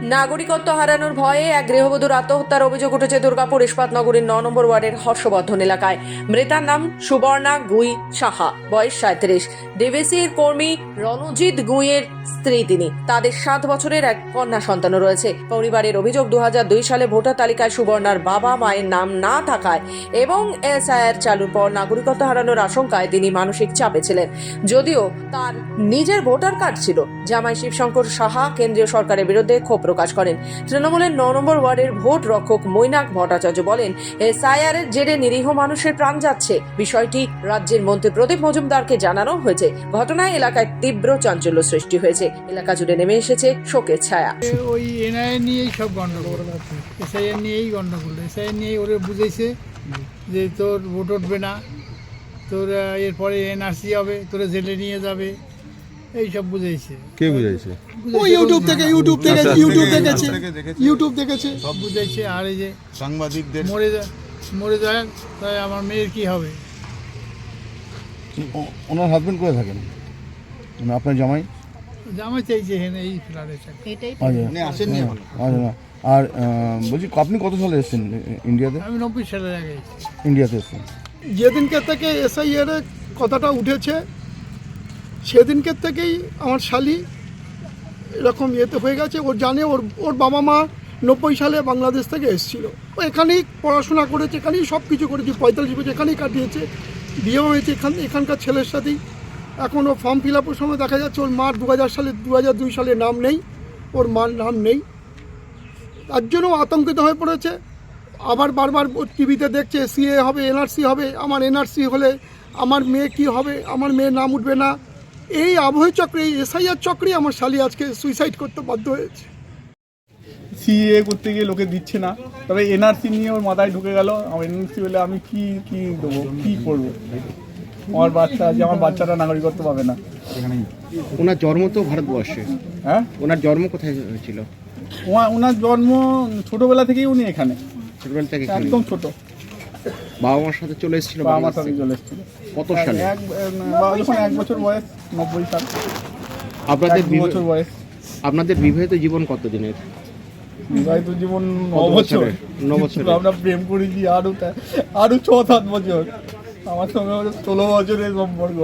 নাগরিকত্ব হারানোর ভয়ে এক গৃহবধূর আত্মহত্যার অভিযোগ উঠেছে দুর্গাপুর ইস্পাত নগরীর 9 নম্বর ওয়ার্ডের হর্ষবর্ধন এলাকায়। মৃতার নাম সুবর্ণা গুই সাহা, বয়স 37। ডিভিসির কর্মী রণজিৎ গুইয়ের স্ত্রী তিনি। তাদের 7 বছরের এক কন্যা সন্তানও রয়েছে। পরিবারের অভিযোগ 2002 সালে ভোটার তালিকায় সুবর্ণার বাবা মায়ের নাম না থাকায় এবং এসআইআর চালুর পর নাগরিকত্ব হারানোর আশঙ্কায় তিনি মানসিক চাপে ছিলেন। যদিও তার নিজের ভোটার কার্ড ছিল। জামাই শিবশঙ্কর সাহা কেন্দ্রীয় সরকারের বিরুদ্ধে ক্ষোভ প্রকাশ করেন। তৃণমূলের 9 নম্বর ওয়ার্ডের ভোট রক্ষক মৈনাক ভট্টাচার্য বলেন, এসআইআর এর জেরে নিরীহ মানুষের প্রাণ যাচ্ছে। বিষয়টি রাজ্যের মন্ত্রী প্রদীপ মজুমদারকে জানানো হয়েছে। ঘটনায় এলাকায় তীব্র চাঞ্চল্য সৃষ্টি হয়েছে। এলাকা জুড়ে নেমে এসেছে শোকের ছায়া। ওই এনআইএ নিয়েই সব গন্ডগোল, এসআইআর নিয়েই গন্ডগোল। এসআইআর নিয়েই ওরা বুঝেছে যে তোর ভোট উঠবে না, তোর এরপরে এনআরসি হবে, তোরা জেলে নিয়ে যাবে, এই সব বুঝেছে। কে বুঝাইছে? ও ইউটিউব দেখেছে সব বুঝেছে। আর এই যে সাংবাদিকদের মরে যায়, তাই আমার মেয়ের কি হবে? ওনার হাজবেন্ড কোথায় থাকেন? মানে আপনার জামাই? জামাই চাইছে হেনে এই ফ্ল্যাটে চাকরি। আসেননি না। আর বলছি, আপনি কত সালে এসেছেন ইন্ডিয়াতে? আমি 90 সালের আগে ইন্ডিয়াতে এসেছেন। যেদিনকে থেকে এসআইআর কথাটা উঠেছে সেদিনকে থেকেই আমার শালি এরকম ইয়েতে হয়ে গেছে। ওর জানে, ওর বাবা মা 90 সালে বাংলাদেশ থেকে এসেছিল। ও এখানেই পড়াশোনা করেছে, এখানেই সব কিছু করেছে, 45 বছর এখানেই কাটিয়েছে। বিয়ে হয়েছে এখানকার ছেলের সাথেই। এখন ও ফর্ম ফিল আপের সময় দেখা যাচ্ছে ওর মার 2002 সালে নাম নেই, ওর মার নাম নেই। তার জন্য আতঙ্কিত হয়ে পড়েছে। আবার বারবার টিভিতে দেখছে সিএ হবে, এনআরসি হবে। আমার এনআরসি হলে আমার মেয়ে কি হবে, আমার মেয়ের নাম উঠবে না। এই আবহে চক্রে, এই এসআইআর চক্রে আমার শালি আজকে সুইসাইড করতে বাধ্য হয়েছে। সিএ করতে গিয়ে লোকে দিচ্ছে না, তবে এনআরসি নিয়ে ওর মাথায় ঢুকে গেল। আমার এনআরসি হলে আমি কি দেবো, কি করবো? আমার বাচ্চাটা নাগরিকত্ব পাবে না। ওনার জন্ম তো ভারতবর্ষে। হ্যাঁ, ওনার জন্ম কোথায় হয়েছিল? ওনার জন্ম ছোটবেলা থেকেই উনি এখানে, ছোটবেলা থেকে একদম ছোট। বাবা মার সাথে চলে এসেছিল? বাবা মার সাথে চলে এসেছিল। কত সালে? যখন 1 বছর বয়স, 90 সাল। আপনাদের 2 বছর বয়স। আপনাদের বিবাহিত জীবন কতদিনের? বিবাহিত জীবন 9 বছর। 9 বছর। আমরা প্রেম করেছি আরো 6-7 বছর। আমার সঙ্গে 16 বছরের সম্পর্ক।